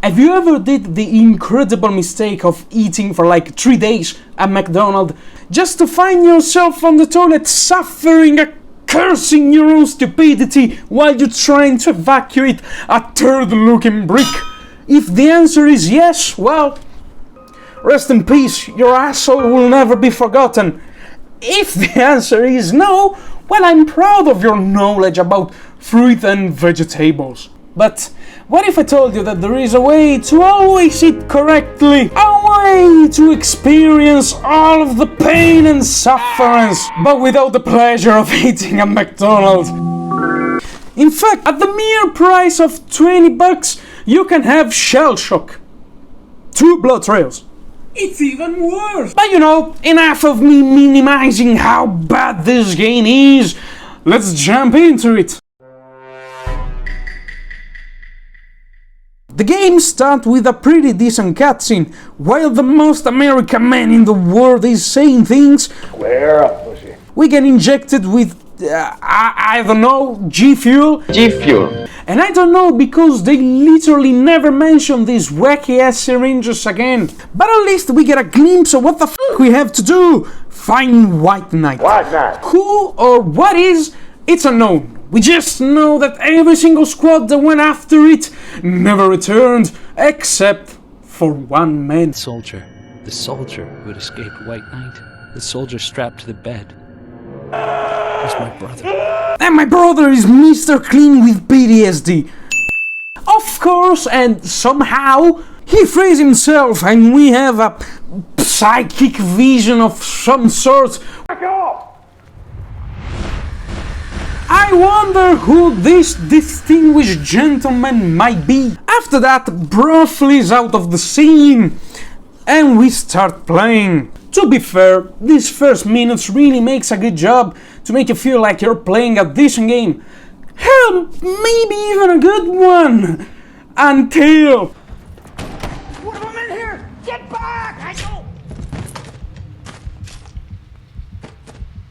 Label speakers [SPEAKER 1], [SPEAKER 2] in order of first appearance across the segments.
[SPEAKER 1] Have you ever did the incredible mistake of eating for like 3 days at McDonald's just to find yourself on the toilet suffering a cursing your own stupidity while you're trying to evacuate a turd-looking brick? If the answer is yes, well, rest in peace, your asshole will never be forgotten. If the answer is no, well, I'm proud of your knowledge about fruit and vegetables. But what if I told you that there is a way to always eat correctly? A way to experience all of the pain and sufferance, but without the pleasure of eating at McDonald's. In fact, at the mere price of $20, you can have Shellshock. 2 blood trails. It's even worse! But you know, enough of me minimizing how bad this game is. Let's jump into it. The game starts with a pretty decent cutscene, while the most American man in the world is saying things.
[SPEAKER 2] Square up, pussy.
[SPEAKER 1] We get injected with, I don't know, G-Fuel.
[SPEAKER 2] G-Fuel.
[SPEAKER 1] And I don't know because they literally never mention these wacky-ass syringes again. But at least we get a glimpse of what the fuck we have to do. Find White Knight.
[SPEAKER 2] White Knight.
[SPEAKER 1] Who or what is, it's unknown. We just know that every single squad that went after it never returned, except for one man.
[SPEAKER 3] The soldier who had escaped White Knight, the soldier strapped to the bed, was my brother.
[SPEAKER 1] And my brother is Mr. Clean with PTSD. Of course, and somehow, he frees himself and we have a psychic vision of some sort.
[SPEAKER 2] Back off!
[SPEAKER 1] I wonder who this distinguished gentleman might be. After that, bro flees out of the scene and we start playing. To be fair, these first minutes really makes a good job to make you feel like you're playing a decent game. Hell, maybe even a good one. Until...
[SPEAKER 2] One of them in here! Get back! I know!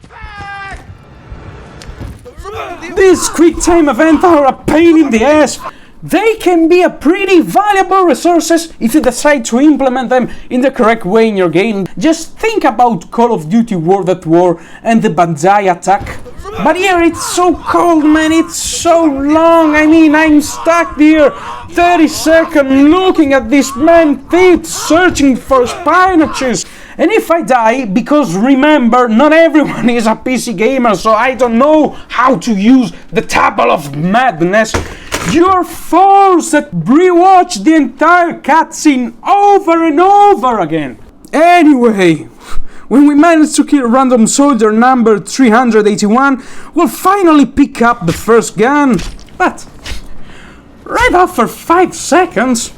[SPEAKER 2] Back!
[SPEAKER 1] These quick time events are a pain in the ass. They can be a pretty valuable resources if you decide to implement them in the correct way in your game. Just think about Call of Duty World at War and the Banzai attack. But here it's so cold, man, it's so long. I mean, I'm stuck here 30 seconds looking at this man feet searching for spinaches. And if I die, because remember, not everyone is a PC gamer, so I don't know how to use the Table of Madness, you're forced to rewatch the entire cutscene over and over again. Anyway, when we manage to kill random soldier number 381, we'll finally pick up the first gun. But right after 5 seconds,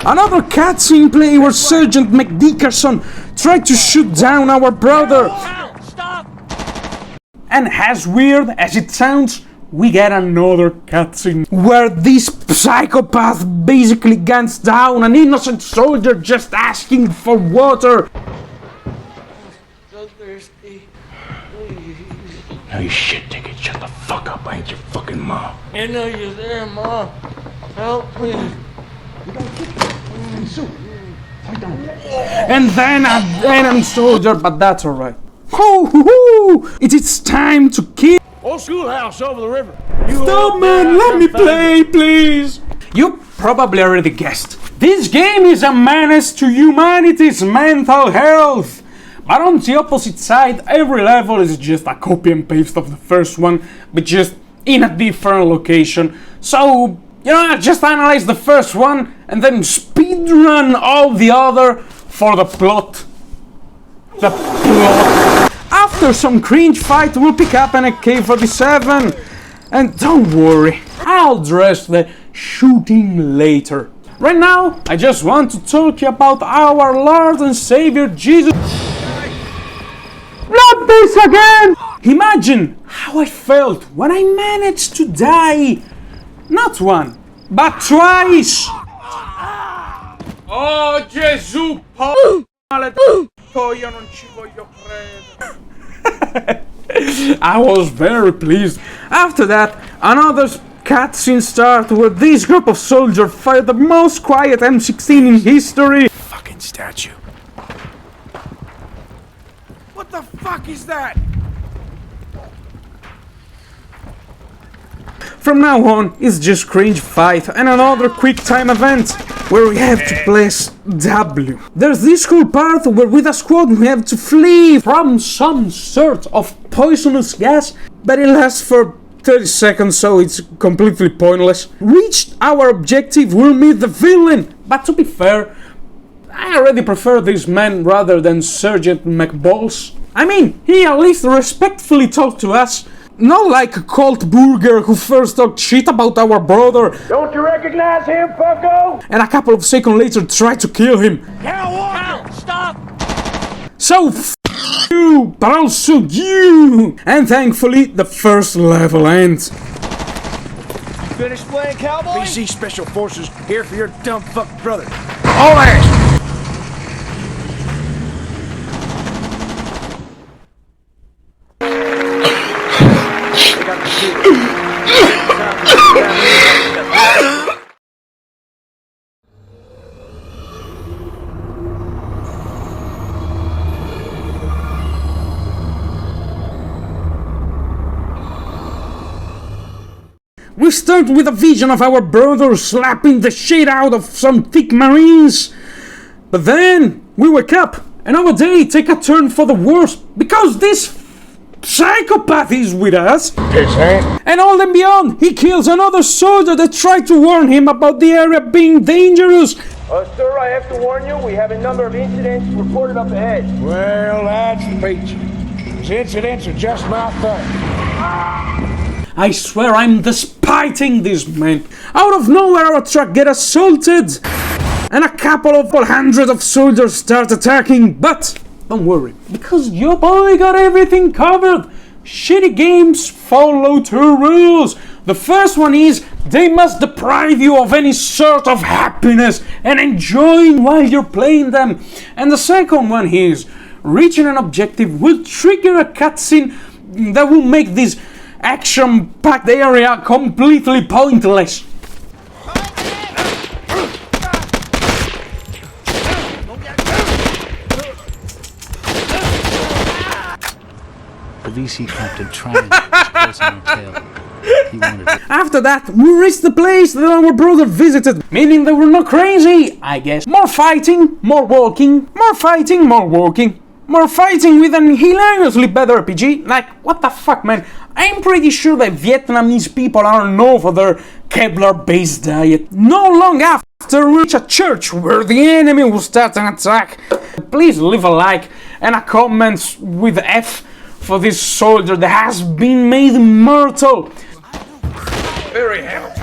[SPEAKER 1] another cutscene play where Sergeant McDickerson tried to shoot down our brother.
[SPEAKER 2] Stop!
[SPEAKER 1] And as weird as it sounds, we get another cutscene where this psychopath basically guns down an innocent soldier just asking for water.
[SPEAKER 2] So thirsty.
[SPEAKER 4] No, you shit ticket. Shut the fuck up. I ain't your fucking mom.
[SPEAKER 2] I know you're there, Mom. Help me.
[SPEAKER 1] And then an enemy soldier, but that's alright. It is time to kill.
[SPEAKER 2] Old schoolhouse over the river.
[SPEAKER 1] Stop, man, let me play, please. You probably already guessed. This game is a menace to humanity's mental health. But on the opposite side, every level is just a copy and paste of the first one, but just in a different location. So, you know, just analyze the first one and then speedrun all the other for the plot. After some cringe fight, we'll pick up an AK-47. And don't worry, I'll address the shooting later. Right now, I just want to talk to you about our Lord and Savior Jesus. Not this again! Imagine how I felt when I managed to die. Not one, but twice. Oh Gesù, maledetto, io non ci voglio credere. I was very pleased. After that, another cutscene starts where this group of soldiers fire the most quiet M16 in history.
[SPEAKER 4] Fucking statue. What the fuck is that?
[SPEAKER 1] From now on, it's just cringe fight and another quick time event where we have to press W. There's this cool part where with a squad we have to flee from some sort of poisonous gas, but it lasts for 30 seconds, so it's completely pointless. Reached our objective, we'll meet the villain, but to be fair, I already prefer this man rather than Sergeant McBalls. I mean, he at least respectfully talked to us. Not like Colt Burger who first talked shit about our brother.
[SPEAKER 2] Don't you recognize him, fucko?
[SPEAKER 1] And a couple of seconds later tried to kill him.
[SPEAKER 2] Cal, stop!
[SPEAKER 1] So you, but also you. And thankfully the first level ends.
[SPEAKER 2] Finished playing cowboy?
[SPEAKER 4] BC Special Forces here for your dumb fuck brother. All ass!
[SPEAKER 1] We start with a vision of our brother slapping the shit out of some thick marines. But then we wake up and our day take a turn for the worse because this psychopath is with us. And all and beyond, he kills another soldier that tried to warn him about the area being dangerous.
[SPEAKER 2] Sir, I have to warn you, we have a number of incidents reported up ahead.
[SPEAKER 4] Well, that's peachy. These incidents are just my thing.
[SPEAKER 1] I swear I'm despiting this man. Out of nowhere our truck get assaulted and a couple of hundred of soldiers start attacking, but don't worry, because your boy got everything covered. Shitty games follow two rules. The first one is they must deprive you of any sort of happiness and enjoying while you're playing them. And the second one is reaching an objective will trigger a cutscene that will make this action-packed area completely pointless.
[SPEAKER 3] The VC captain trying to close on our tail. He wanted it.
[SPEAKER 1] After that, we reached the place that our brother visited, meaning they were not crazy, I guess. More fighting, more walking, more fighting, more walking. More fighting with an hilariously bad RPG. Like, what the fuck, man? I'm pretty sure that Vietnamese people are known for their Kevlar-based diet. Not long after, we reached a church where the enemy will start an attack. Please leave a like and a comment with F for this soldier that has been made immortal. Very happy.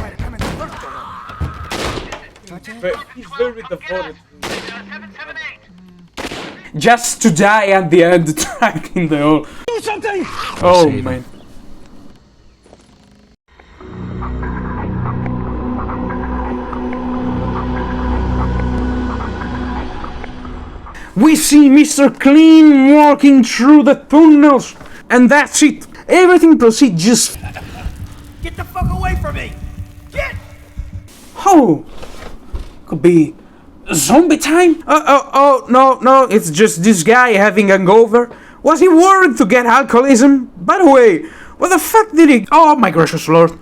[SPEAKER 1] He's very devoted. Just to die at the end, tracking the hole.
[SPEAKER 2] Do something!
[SPEAKER 1] Oh man. We see Mr. Clean walking through the tunnels, and that's it. Everything proceeds just.
[SPEAKER 2] Get the fuck away from me! Get!
[SPEAKER 1] Oh, could be zombie time? No, it's just this guy having a hangover. Was he worried to get alcoholism? By the way, what the fuck did he... Oh my gracious lord.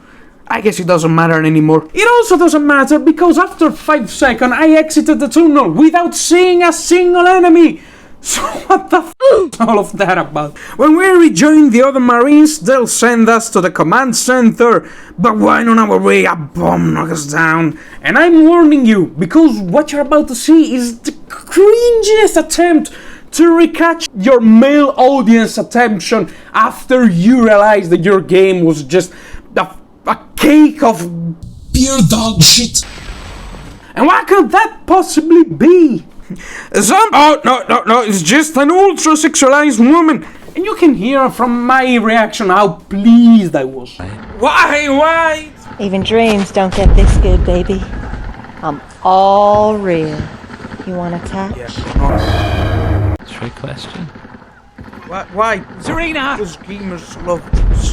[SPEAKER 1] I guess it doesn't matter anymore. It also doesn't matter because after 5 seconds I exited the tunnel without seeing a single enemy. So what the f*** is all of that about? When we rejoin the other marines, they'll send us to the command center. But while on our way, a bomb knocks us down. And I'm warning you, because what you're about to see is the cringiest attempt to recatch your male audience attention after you realize that your game was just a cake of pure dog shit. And what could that possibly be? No, it's just an ultra-sexualized woman. And you can hear from my reaction how pleased I was. Why?
[SPEAKER 5] Even dreams don't get this good, baby. I'm all real. You wanna touch?
[SPEAKER 3] Trick question.
[SPEAKER 1] Why?
[SPEAKER 3] Serena!
[SPEAKER 1] Those gamers love.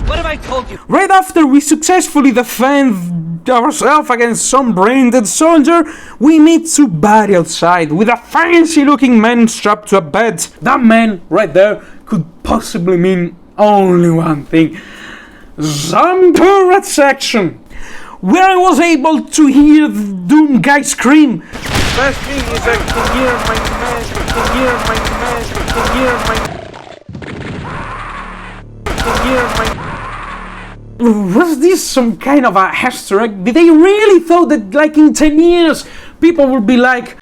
[SPEAKER 3] What have I told you?
[SPEAKER 1] Right after we successfully defend ourselves against some brain-dead soldier, we meet somebody outside with a fancy-looking man strapped to a bed. That man right there could possibly mean only one thing: zombie section, where I was able to hear the Doom guy scream. Best thing is I can hear my mask, I can hear my mask, I can hear my. Was this some kind of a Easter egg? Did they really thought that like in 10 years people would be like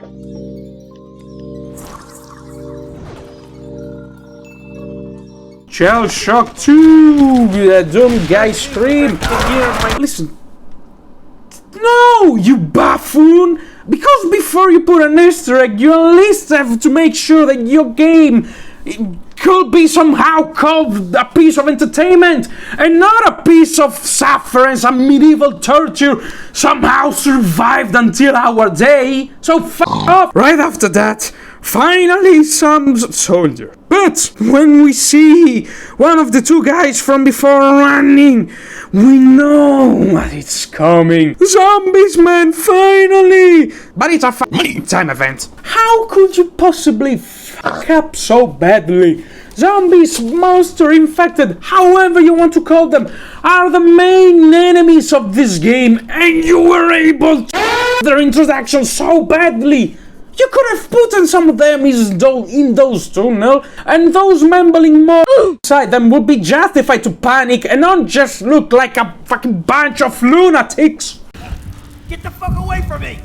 [SPEAKER 1] Shellshock 2 with a dumb guy scream? Listen, no, you buffoon! Because before you put an Easter egg, you at least have to make sure that your game could be somehow called a piece of entertainment and not a piece of suffering and medieval torture somehow survived until our day. So fuck off. Right after that, finally some soldier. But when we see one of the two guys from before running, we know that it's coming. Zombies, man, finally! But it's a time event. How could you possibly fuck up so badly? Zombies, monster, infected, however you want to call them, are the main enemies of this game, and you were able to their introduction so badly. You could have put in some of them in those tunnels, and those mumbling more inside them would be justified to panic and not just look like a fucking bunch of lunatics.
[SPEAKER 2] Get the fuck away from me!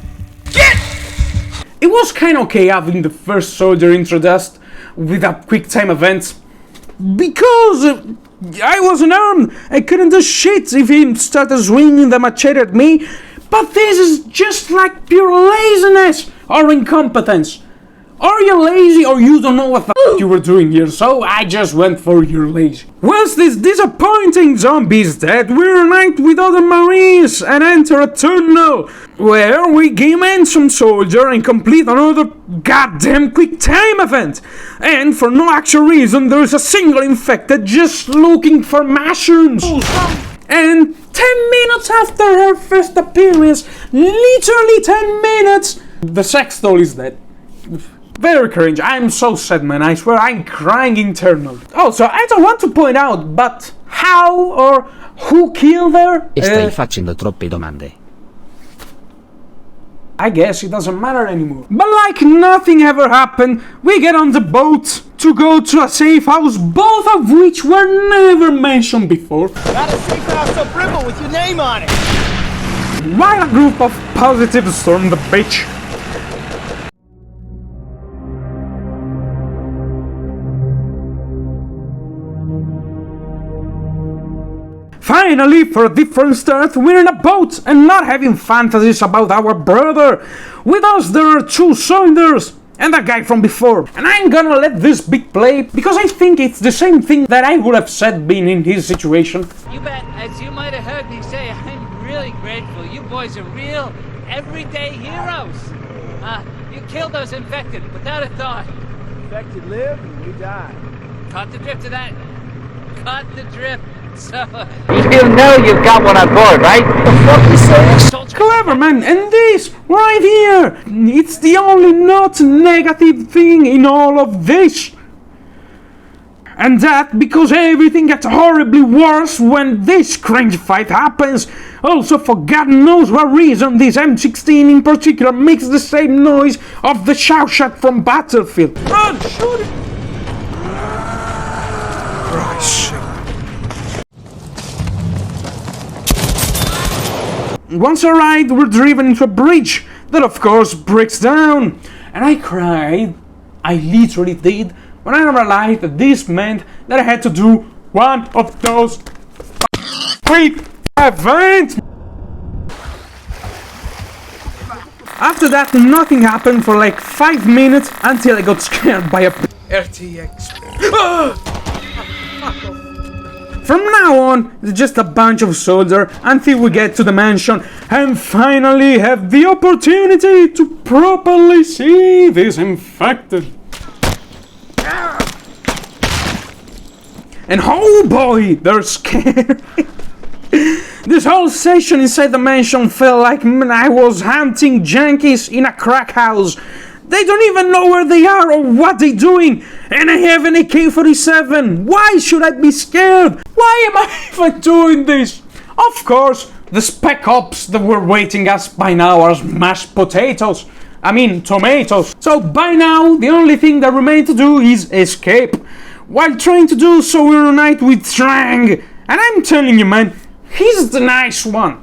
[SPEAKER 1] It was kinda okay having the first soldier introduced with a quick time event, because I wasn't armed. I couldn't do shit if he started swinging the machete at me. But this is just like pure laziness or incompetence. Or you're lazy or you don't know what the f you were doing here, so I just went for you're lazy. Once this disappointing zombie is dead, we reunite with other marines and enter a tunnel where we game in some soldier and complete another goddamn quick time event. And for no actual reason, there is a single infected just looking for mushrooms. And 10 minutes after her first appearance, literally 10 minutes, the sex doll is dead. Very cringe. I'm so sad, man. I swear I'm crying internally. Also, I don't want to point out, but how or who killed her?
[SPEAKER 6] Stai facendo troppe domande.
[SPEAKER 1] I guess it doesn't matter anymore. But like nothing ever happened, we get on the boat to go to a safe house, both of which were never mentioned before.
[SPEAKER 2] Not a safe house so brimble with your name on it!
[SPEAKER 1] While a group of positives storm the beach. Finally, for a different start, we're in a boat and not having fantasies about our brother. With us there are two soldiers and a guy from before. And I'm gonna let this bit play because I think it's the same thing that I would have said being in his situation.
[SPEAKER 3] You bet, as you might have heard me say, I'm really grateful. You boys are real, everyday heroes. You killed those infected without a thought.
[SPEAKER 2] Infected live and we die.
[SPEAKER 3] Caught the drift of that. Caught the drift. So,
[SPEAKER 6] You know you've got one on board, right?
[SPEAKER 2] The fuck you saying?
[SPEAKER 1] Clever, man, and this right here, it's the only not negative thing in all of this. And that because everything gets horribly worse when this cringe fight happens. Also, for God knows what reason, this M16 in particular makes the same noise of the Shellshock from Battlefield. Run, shoot it! Christ. Once arrived, we're driven into a bridge that of course breaks down. And I cried, I literally did, when I realized that this meant that I had to do one of those quick events. After that, nothing happened for like 5 minutes until I got scared by a RTX. From now on, it's just a bunch of soldiers until we get to the mansion and finally have the opportunity to properly see this infected. and oh boy, they're scary. This whole session inside the mansion felt like I was hunting junkies in a crack house. They don't even know where they are or what they're doing, and I have an AK-47. Why should I be scared? Why am I even doing this? Of course, the spec ops that were waiting us by now are mashed potatoes. I mean, tomatoes. So by now, the only thing that remains to do is escape. While trying to do so, we reunite with Trang. And I'm telling you, man, he's the nice one.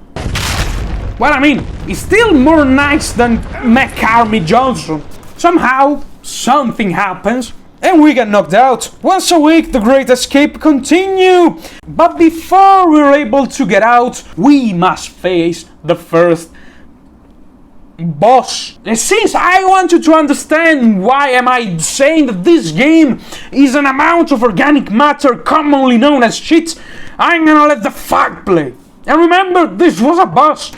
[SPEAKER 1] Well, I mean, he's still more nice than McCarmy Johnson. Somehow, something happens, and we get knocked out. Once a week, the Great Escape continue. But before we're able to get out, we must face the first boss. And since I want you to understand why am I saying that this game is an amount of organic matter commonly known as shit, I'm gonna let the fuck play. And remember, this was a boss.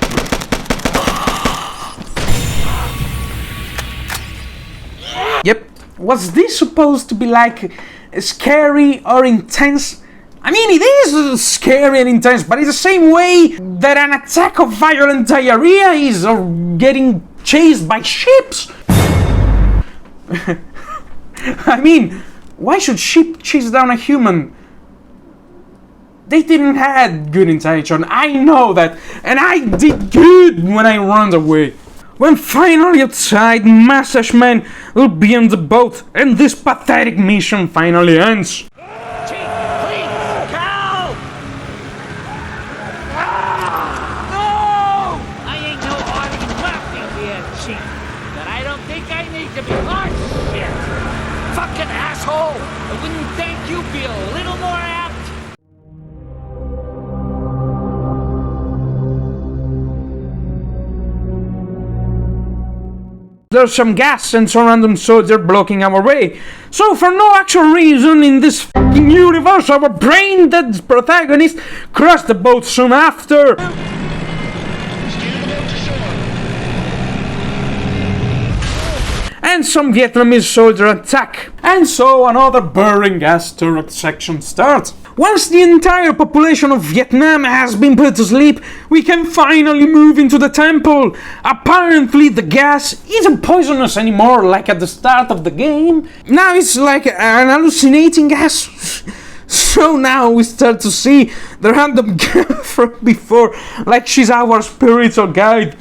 [SPEAKER 1] Yep. Was this supposed to be like scary or intense? I mean, it is scary and intense, but it's the same way that an attack of violent diarrhea is, or getting chased by ships. I mean, why should sheep chase down a human? They didn't have good intention, I know that, and I did good when I ran away. When finally outside, Massage Man will be on the boat, and this pathetic mission finally ends. There's some gas and some random soldier blocking our way. So for no actual reason in this f***ing universe, our brain-dead protagonist crashed the boat soon after. And some Vietnamese soldier attack. And so another burning gas turret section starts. Once the entire population of Vietnam has been put to sleep, we can finally move into the temple. Apparently the gas isn't poisonous anymore like at the start of the game. Now it's like an hallucinating gas. So now we start to see the random girl from before, like she's our spiritual guide.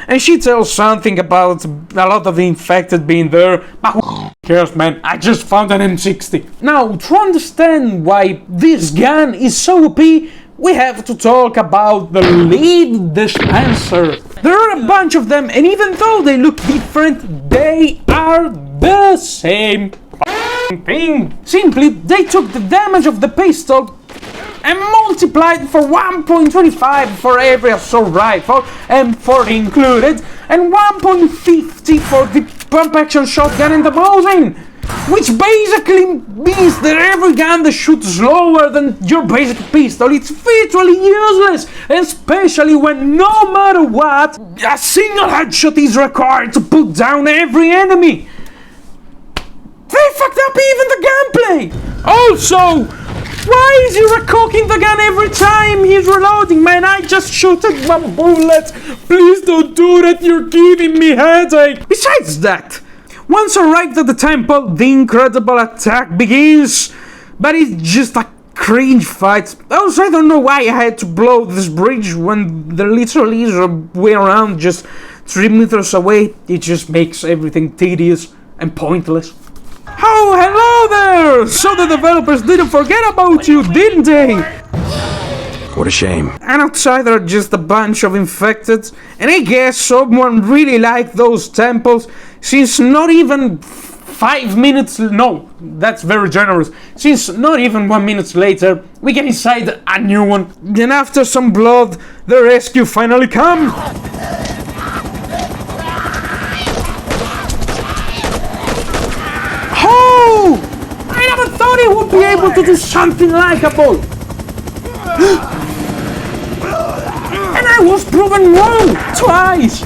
[SPEAKER 1] And she tells something about a lot of the infected being there. But who cares, man? I just found an M60. Now, to understand why this gun is so OP, we have to talk about the lead dispenser. There are a bunch of them, and even though they look different, they are the same thing. Simply, they took the damage of the pistol and multiplied for 1.25 for every assault rifle, M40 included, and 1.50 for the pump-action shotgun and the Mosin, which basically means that every gun that shoots slower than your basic pistol, it's virtually useless, especially when no matter what, a single headshot is required to put down every enemy. They fucked up even the gunplay! Also, why is he recocking the gun every time he's reloading? Man, I just shot at one bullet. Please don't do that, you're giving me headache. Besides that, once arrived at the temple, the incredible attack begins. But it's just a cringe fight. Also, I don't know why I had to blow this bridge when there literally is a way around just 3 meters away. It just makes everything tedious and pointless. Oh, hello there! So the developers didn't forget about you, didn't they?
[SPEAKER 7] What a shame.
[SPEAKER 1] And outside are just a bunch of infected, and I guess someone really liked those temples, since not even 5 minutes, no, that's very generous, since not even 1 minute later, we get inside a new one. Then after some blood, the rescue finally comes. I never thought he would be able to do something likeable. And I was proven wrong twice.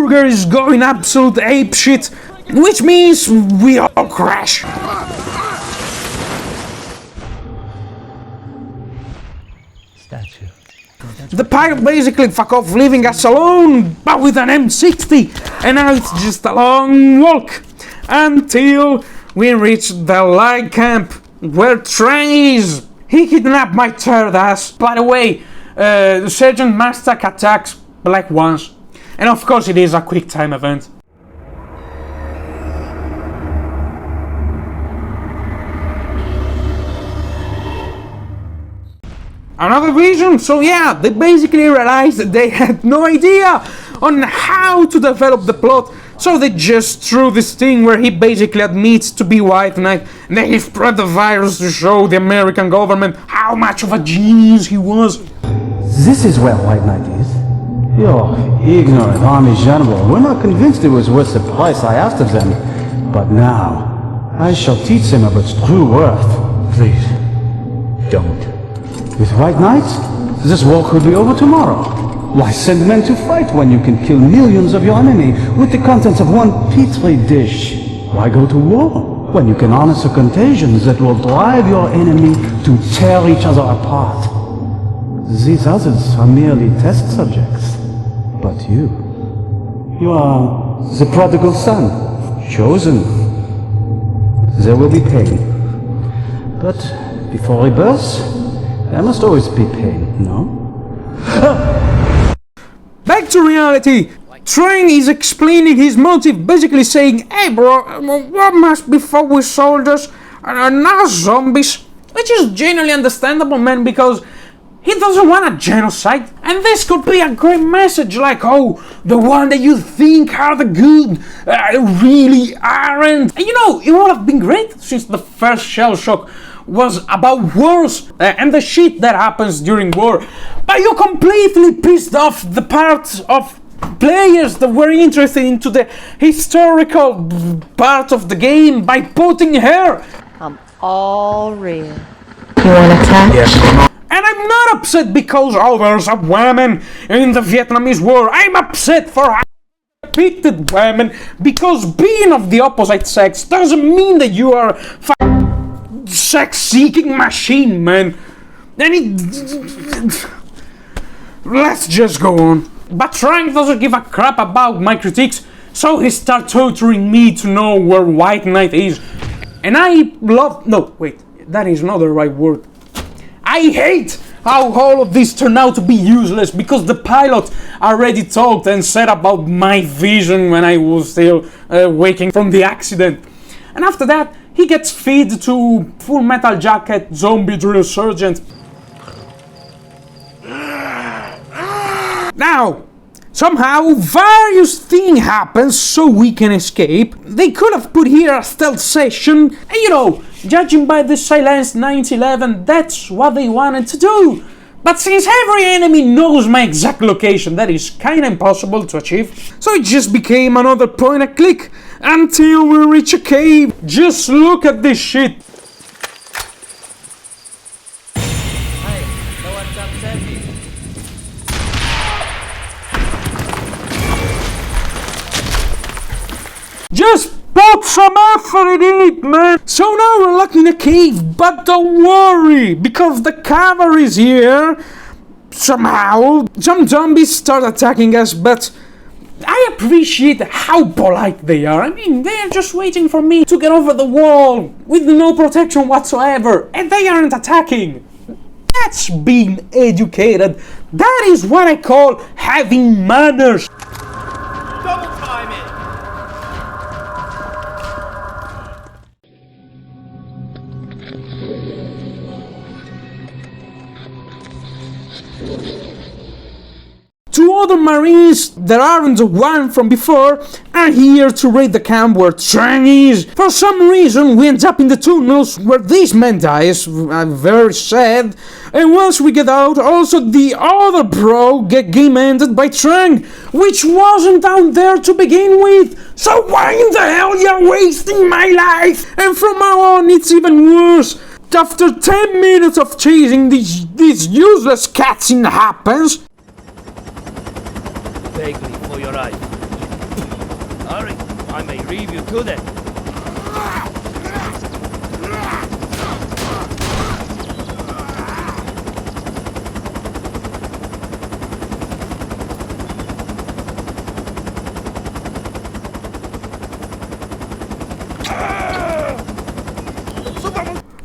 [SPEAKER 1] burger is going absolute apeshit, which means we all crash.
[SPEAKER 3] Statue.
[SPEAKER 1] The pilot basically fuck off, leaving us alone, but with an M60, and now it's just a long walk until we reach the light camp where Trang is. He kidnapped my third ass. By the way, the Sergeant Mastak attacks Black once, and of course it is a quick time event. Another vision, so yeah, they basically realized that they had no idea on how to develop the plot, so they just threw this thing where he basically admits to be White Knight, and then he spread the virus to show the American government how much of a genius he was.
[SPEAKER 8] This is where White Knight is. You're ignorant army general. We're not convinced it was worth the price I asked of them. But now, I shall teach them of its true worth. Please, don't. With White Knights, this war could be over tomorrow. Why send men to fight when you can kill millions of your enemy with the contents of one petri dish? Why go to war when you can harness the contagions that will drive your enemy to tear each other apart? These others are merely test subjects. But you are the prodigal son, chosen. There will be pain. But before rebirth, there must always be pain, no?
[SPEAKER 1] Back to reality. Trang is explaining his motive, basically saying, "Hey bro, what must be fought with soldiers and not zombies?" Which is genuinely understandable, man, because he doesn't want a genocide. And this could be a great message, like, oh, the one that you think are the good really aren't. And you know, it would have been great since the first Shellshock was about wars and the shit that happens during war. But you completely pissed off the part of players that were interested into the historical part of the game by putting her.
[SPEAKER 5] I'm all real. You want to attack?
[SPEAKER 7] Yes.
[SPEAKER 1] And I'm not upset because, oh, there's a woman in the Vietnamese war. I'm upset for how depicted women, because being of the opposite sex doesn't mean that you are a sex-seeking machine, man. And let's just go on. But Trang doesn't give a crap about my critiques, so he starts torturing me to know where White Knight is. And I love... No, wait, that is not the right word. I hate how all of this turned out to be useless, because the pilot already talked and said about my vision when I was still waking from the accident. And after that, he gets fed to Full Metal Jacket zombie drill sergeant. Now, somehow various things happen so we can escape. They could have put here a stealth session, and you know, judging by the Silence 911, that's what they wanted to do. But since every enemy knows my exact location, that is kinda impossible to achieve. So it just became another point and click until we reach a cave. Just look at this shit.
[SPEAKER 3] Hey, know what's upset me?
[SPEAKER 1] Just put some effort in it, man! So now we're locked in a cave, but don't worry, because the cavalry's here. Somehow, some zombies start attacking us, but I appreciate how polite they are. I mean, they're just waiting for me to get over the wall with no protection whatsoever, and they aren't attacking. That's being educated. That is what I call having manners.
[SPEAKER 2] Double time it!
[SPEAKER 1] Two other Marines that aren't the one from before are here to raid the camp where Trang is. For some reason, we end up in the tunnels where this man dies. I'm very sad. And once we get out, also the other bro get game ended by Trang, which wasn't down there to begin with. So why in the hell you're wasting my life? And from now on, it's even worse. After 10 minutes of chasing these useless cutscene happens.
[SPEAKER 2] Vaguely for your eye.
[SPEAKER 9] Hurry, I may leave you to them.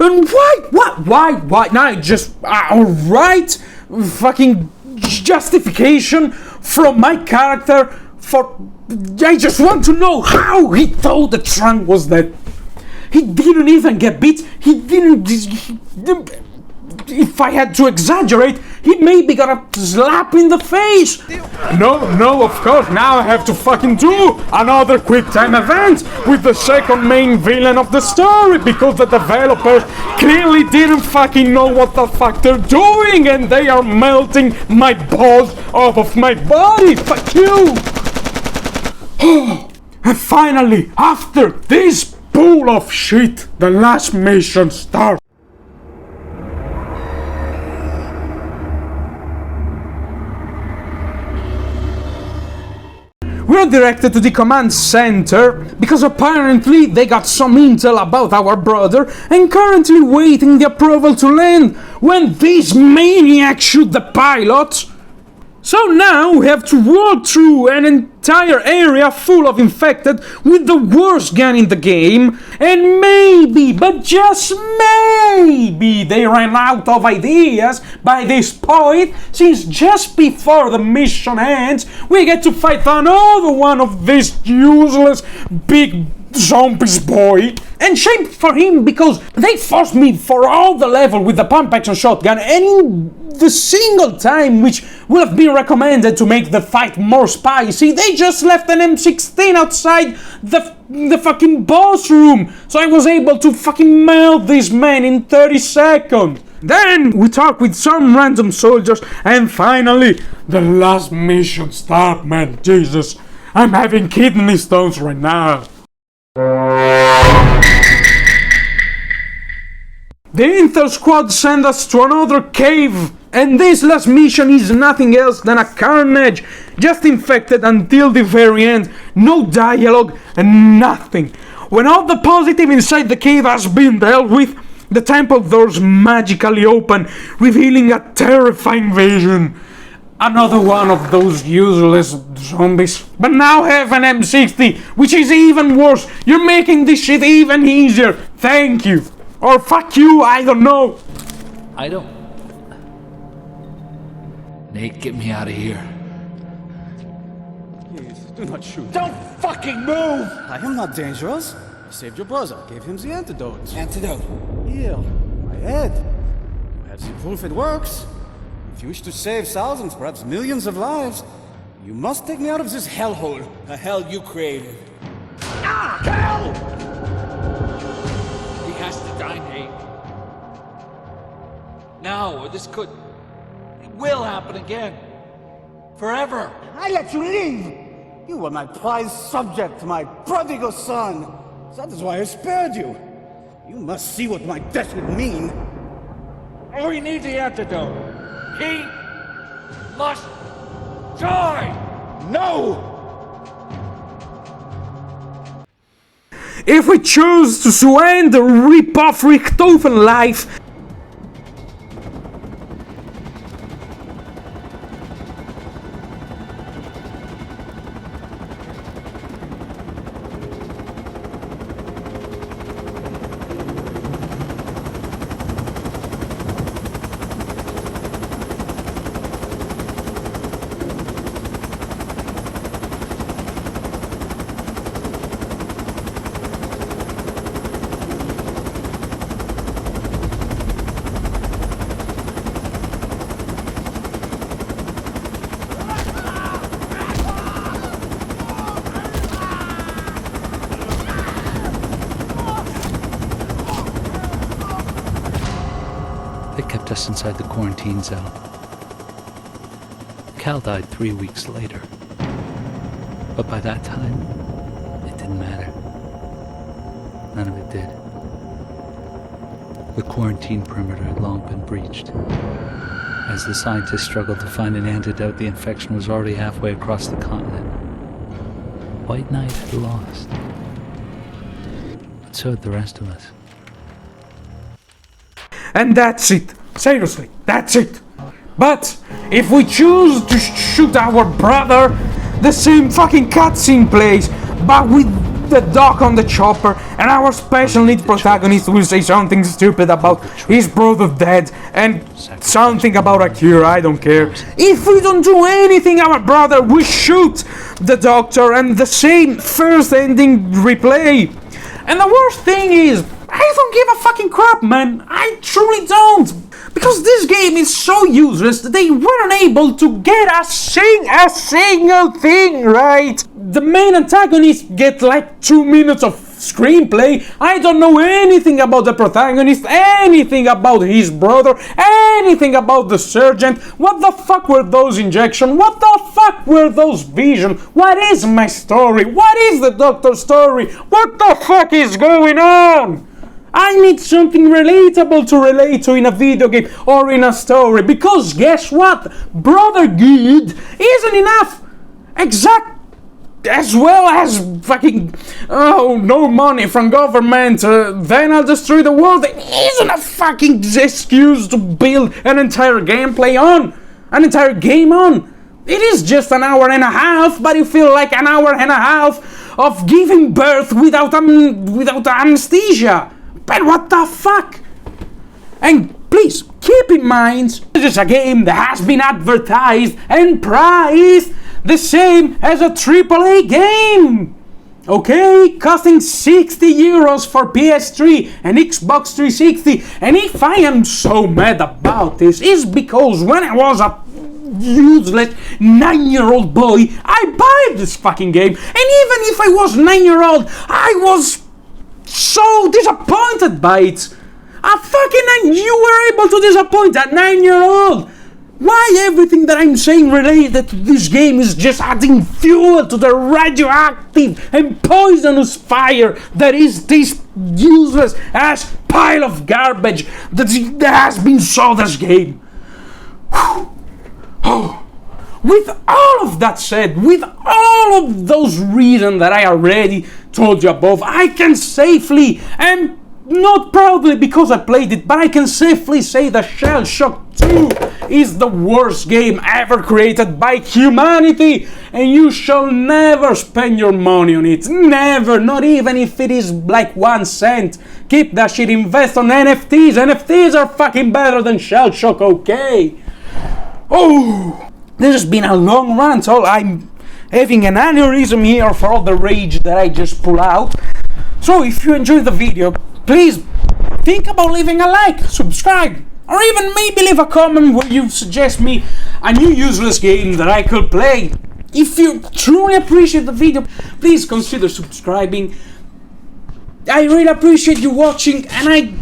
[SPEAKER 1] And why? Now just alright, fucking justification from my character for. I just want to know how he thought the trunk was dead. He didn't even get beat. He didn't. If I had to exaggerate, he maybe got a slap in the face. No, of course, now I have to fucking do another quick time event with the second main villain of the story, because the developers clearly didn't fucking know what the fuck they're doing, and they are melting my balls off of my body. Fuck you. And finally, after this pool of shit, the last mission starts. We're directed to the command center because apparently they got some intel about our brother and currently waiting the approval to land when these maniacs shoot the pilot. So now we have to walk through an entire area full of infected with the worst gun in the game, and maybe, but just maybe, they ran out of ideas by this point, since just before the mission ends, we get to fight another one of these useless big zombies boy. And shame for him, because they forced me for all the level with the pump action shotgun, and in the single time which would have been recommended to make the fight more spicy, they just left an M16 outside the fucking boss room, so I was able to fucking melt this man in 30 seconds. Then we talk with some random soldiers, and finally the last mission start, man. Jesus, I'm having kidney stones right now. The Intel squad sent us to another cave, and this last mission is nothing else than a carnage, just infected until the very end, no dialogue and nothing. When all the positive inside the cave has been dealt with, the temple doors magically open, revealing a terrifying vision. Another one of those useless zombies. But now I have an M60, which is even worse. You're making this shit even easier. Thank you. Or fuck you, I don't know.
[SPEAKER 9] I don't... Nate, get me out of here.
[SPEAKER 8] Please, do not shoot.
[SPEAKER 2] Don't fucking move!
[SPEAKER 8] I am not dangerous. I saved your brother, gave him the antidote.
[SPEAKER 2] Antidote.
[SPEAKER 8] Here, my head. You have the proof it works. If you wish to save thousands, perhaps millions of lives, you must take me out of this hellhole.
[SPEAKER 2] The hell you created. Ah! Hell!
[SPEAKER 3] He has to die, Nate. Now, or this could... It will happen again. Forever.
[SPEAKER 2] I let you leave!
[SPEAKER 8] You were my prized subject, my prodigal son. That is why I spared you. You must see what my death would mean.
[SPEAKER 2] Oh, we need the antidote.
[SPEAKER 3] He must die!
[SPEAKER 2] No!
[SPEAKER 1] If we choose to end the rip-off Richtofen life,
[SPEAKER 10] They kept us inside the quarantine zone. Cal died 3 weeks later. But by that time, it didn't matter. None of it did. The quarantine perimeter had long been breached. As the scientists struggled to find an antidote, the infection was already halfway across the continent. White Knight had lost. But so had the rest of us.
[SPEAKER 1] And that's it. Seriously, that's it. But if we choose to shoot our brother, the same fucking cutscene plays, but with the doc on the chopper, and our special needs protagonist will say something stupid about his brother dead, and something about Akira, I don't care. If we don't do anything, our brother will shoot the doctor, and the same first ending replay. And the worst thing is, I don't give a fucking crap, man. I truly don't. Because this game is so useless that they weren't able to get a single thing right. The main antagonist get like 2 minutes of screenplay. I don't know anything about the protagonist, anything about his brother, anything about the surgeon. What the fuck were those injections? What the fuck were those visions? What is my story? What is the doctor's story? What the fuck is going on? I need something relatable to relate to in a video game or in a story, because guess what? Brother Good isn't enough. As well as fucking, oh, no money from government, then I'll destroy the world. It isn't a fucking excuse to build an entire gameplay on, an entire game on. It is just an hour and a half, but you feel like an hour and a half of giving birth without anesthesia. But what the fuck? And please keep in mind, this is a game that has been advertised and priced the same as a AAA game. Okay, costing 60 euros for PS3 and Xbox 360. And if I am so mad about this, it's because when I was a useless 9-year-old boy, I bought this fucking game. And even if I was 9-year-old, I was so disappointed by it. You were able to disappoint a 9-year-old. Why everything that I'm saying related to this game is just adding fuel to the radioactive and poisonous fire that is this useless ass pile of garbage that has been sold as game. Oh. With all of that said, with all of those reasons that I already told you above, I can safely, and not proudly because I played it, but I can safely say that Shellshock 2 is the worst game ever created by humanity, and you shall never spend your money on it. Never, not even if it is like 1 cent. Keep that shit, invest on NFTs. NFTs are fucking better than Shellshock, okay? Oh! This has been a long rant, so I'm having an aneurysm here for all the rage that I just pull out. So if you enjoyed the video, please think about leaving a like, subscribe, or even maybe leave a comment where you suggest me a new useless game that I could play. If you truly appreciate the video, please consider subscribing. I really appreciate you watching, and I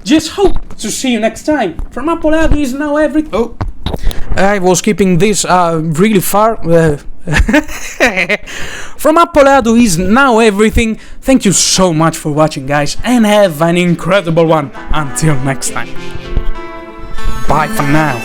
[SPEAKER 1] just hope to see you next time. From Apolado is now everything. Oh, I was keeping this really far. From Apolado is now everything. Thank you so much for watching, guys, and have an incredible one. Until next time. Bye for now.